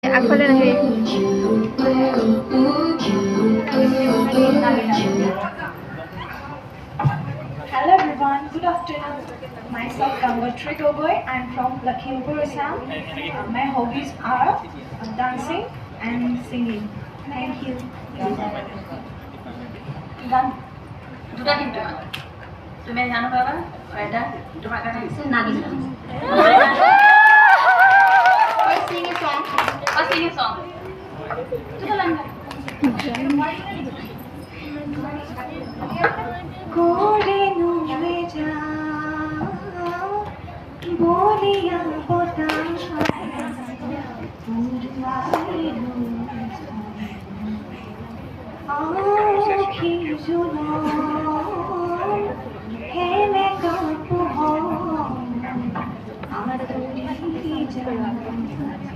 Agfale nahi. Hello everyone, good afternoon. Myself Gangotri Gogoi. I'm from Lakhimpur, Assam. My hobbies are dancing and singing. Thank you. গান দুটা দিম তোমাক তুমি জানো পাবা এটা তোমাক গান আছে নাগি গান Sing a song. sing a song দুটা লাইন গান Kore nuve ja boliya bota आँखी जुनो हेले कापू हो आतुरी जा